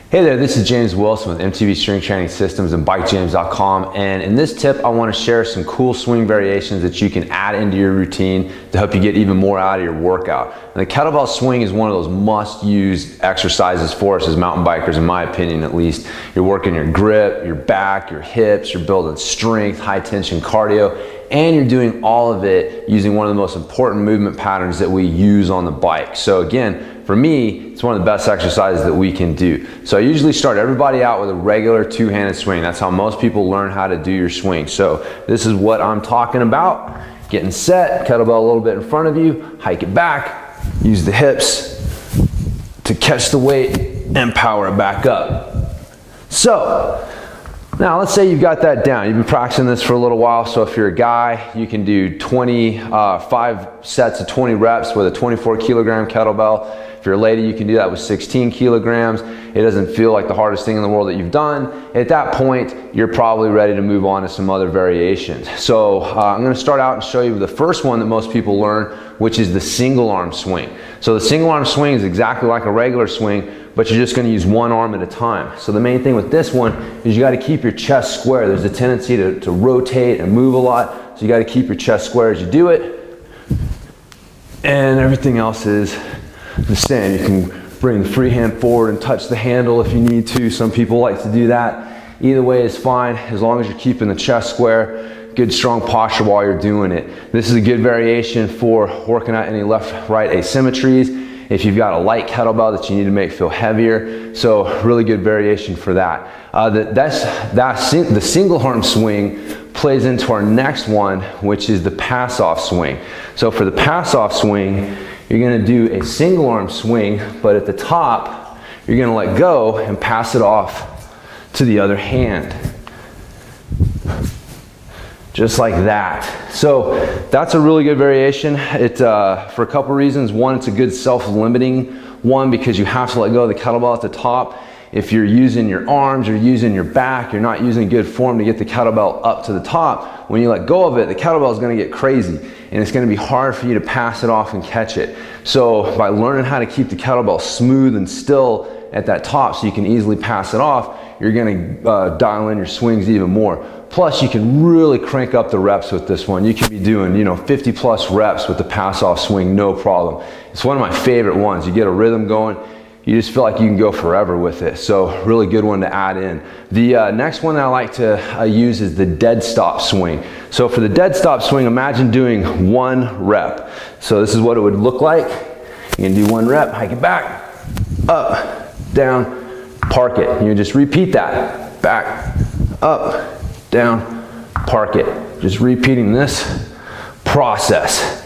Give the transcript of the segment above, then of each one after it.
Hey there, this is James Wilson with MTV Strength Training Systems and BikeJames.com, and in this tip I want to share some cool swing variations that you can add into your routine to help you get even more out of your workout. And the kettlebell swing is one of those must-use exercises for us as mountain bikers, in my opinion at least. You're working your grip, your back, your hips, you're building strength, high tension cardio, and you're doing all of it using one of the most important movement patterns that we use on the bike. So again, for me, it's one of the best exercises that we can do. So I usually start everybody out with a regular two-handed swing. That's how most people learn how to do your swing. So this is what I'm talking about. Getting set, kettlebell a little bit in front of you, hike it back, use the hips to catch the weight and power it back up. So, now let's say you've got that down. You've been practicing this for a little while, so if you're a guy, you can do 5 sets of 20 reps with a 24 kilogram kettlebell. If you're a lady, you can do that with 16 kilograms. It doesn't feel like the hardest thing in the world that you've done. At that point, you're probably ready to move on to some other variations. So I'm gonna start out and show you the first one that most people learn, which is the single arm swing. So the single arm swing is exactly like a regular swing, but you're just gonna use one arm at a time. So the main thing with this one is you gotta keep your chest square. There's a tendency to rotate and move a lot, so you gotta keep your chest square as you do it. And everything else is the same. You can bring the free hand forward and touch the handle if you need to. Some people like to do that. Either way is fine, as long as you're keeping the chest square. Good strong posture while you're doing it. This is a good variation for working out any left-right asymmetries. If you've got a light kettlebell that you need to make feel heavier, so really good variation for that. The single arm swing plays into our next one, which is the pass-off swing. So for the pass-off swing, you're gonna do a single arm swing, but at the top, you're gonna let go and pass it off to the other hand. Just like that. So that's a really good variation. For a couple reasons. One, it's a good self-limiting one because you have to let go of the kettlebell at the top. If you're using your arms or using your back, you're not using good form to get the kettlebell up to the top. When you let go of it, the kettlebell is going to get crazy and it's going to be hard for you to pass it off and catch it. So by learning how to keep the kettlebell smooth and still at that top so you can easily pass it off, you're going to dial in your swings even more. Plus you can really crank up the reps with this one. You can be doing 50 plus reps with the pass off swing, no problem. It's one of my favorite ones. You get a rhythm going, you just feel like you can go forever with it. So really good one to add in. The next one that I like to use is the dead stop swing. So for the dead stop swing, imagine doing 1 rep. So this is what it would look like. You can do 1 rep, hike it back, up, down, park it. You just repeat that. Back, up, down, park it. Just repeating this process.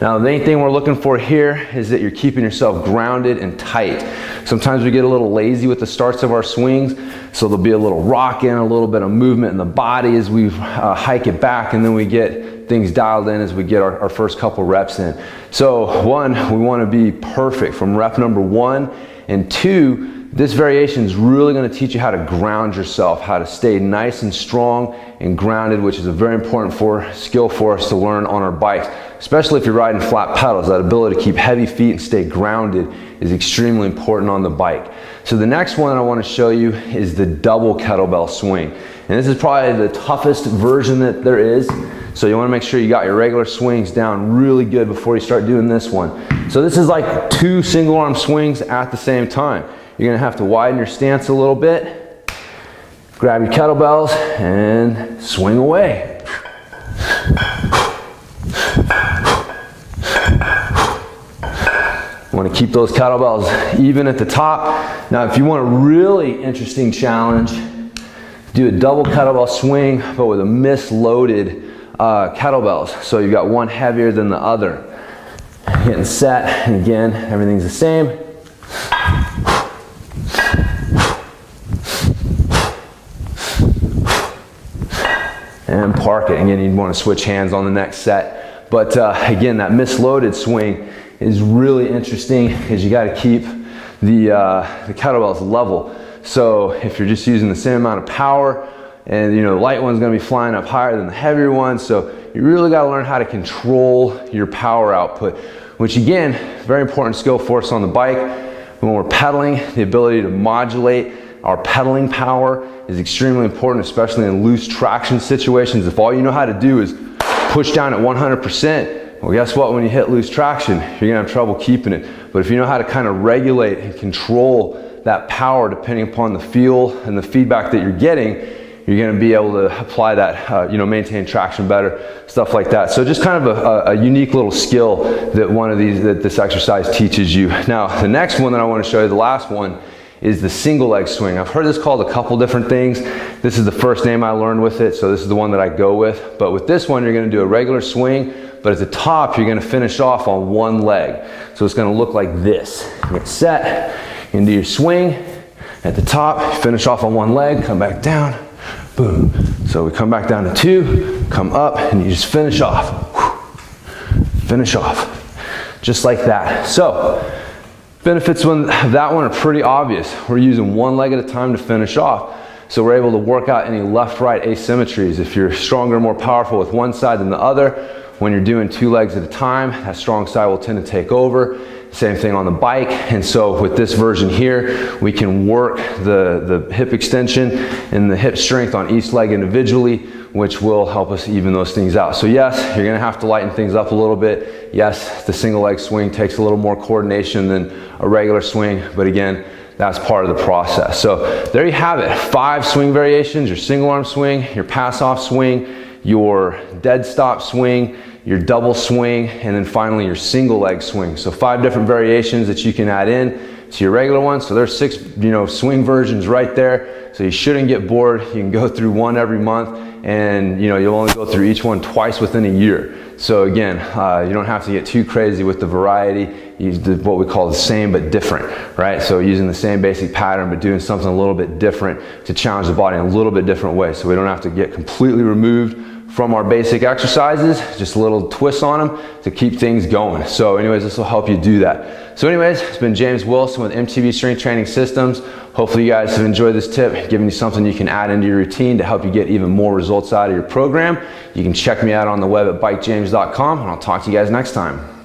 Now the main thing we're looking for here is that you're keeping yourself grounded and tight. Sometimes we get a little lazy with the starts of our swings, so there'll be a little rock in, a little bit of movement in the body as we hike it back, and then we get things dialed in as we get our first couple reps in. So 1, we want to be perfect from rep number 1, and 2, this variation is really going to teach you how to ground yourself, how to stay nice and strong and grounded, which is a very important skill for us to learn on our bikes, especially if you're riding flat pedals. That ability to keep heavy feet and stay grounded is extremely important on the bike. So the next one I want to show you is the double kettlebell swing. And this is probably the toughest version that there is. So you want to make sure you got your regular swings down really good before you start doing this one. So this is like 2 single arm swings at the same time. You're going to have to widen your stance a little bit, grab your kettlebells, and swing away. You want to keep those kettlebells even at the top. Now if you want a really interesting challenge, do a double kettlebell swing, but with a misloaded kettlebells. So you've got one heavier than the other. Getting set, and again, everything's the same. And park it. Again, you want to switch hands on the next set. But again, that misloaded swing is really interesting because you got to keep the kettlebells level. So if you're just using the same amount of power, and you know, the light one's gonna be flying up higher than the heavier one. So you really gotta learn how to control your power output, which again, very important skill for us on the bike. When we're pedaling, the ability to modulate our pedaling power is extremely important, especially in loose traction situations. If all you know how to do is push down at 100%, well, guess what? When you hit loose traction, you're gonna have trouble keeping it. But if you know how to kind of regulate and control that power depending upon the feel and the feedback that you're getting, you're going to be able to apply that, you know, maintain traction better, stuff like that. So just kind of a unique little skill that this exercise teaches you. Now, the next one that I want to show you, the last one, is the single leg swing. I've heard this called a couple different things. This is the first name I learned with it, so this is the one that I go with. But with this one, you're going to do a regular swing, but at the top, you're going to finish off on one leg. So it's going to look like this. You get set, you can do your swing. At the top, you finish off on one leg, come back down, boom. So we come back down to 2, come up, and you just finish off. Finish off, just like that. So, benefits of that one are pretty obvious. We're using one leg at a time to finish off. So we're able to work out any left-right asymmetries. If you're stronger, more powerful with one side than the other, when you're doing 2 legs at a time, that strong side will tend to take over. Same thing on the bike. And so with this version here, we can work the hip extension and the hip strength on each leg individually, which will help us even those things out. So yes, you're gonna have to lighten things up a little bit. Yes, the single leg swing takes a little more coordination than a regular swing, but again, that's part of the process. So there you have it, 5 swing variations: your single arm swing, your pass off swing, your dead stop swing, your double swing, and then finally your single leg swing. So 5 different variations that you can add in to your regular one. So there's 6, swing versions right there. So you shouldn't get bored. You can go through one every month, and you'll only go through each one twice within a year. So again, you don't have to get too crazy with the variety. Use what we call the same but different, right? So using the same basic pattern but doing something a little bit different to challenge the body in a little bit different way. So we don't have to get completely removed from our basic exercises, just a little twist on them to keep things going. So anyways, this will help you do that. So anyways, it's been James Wilson with MTB Strength Training Systems. Hopefully you guys have enjoyed this tip, giving you something you can add into your routine to help you get even more results out of your program. You can check me out on the web at bikejames.com, and I'll talk to you guys next time.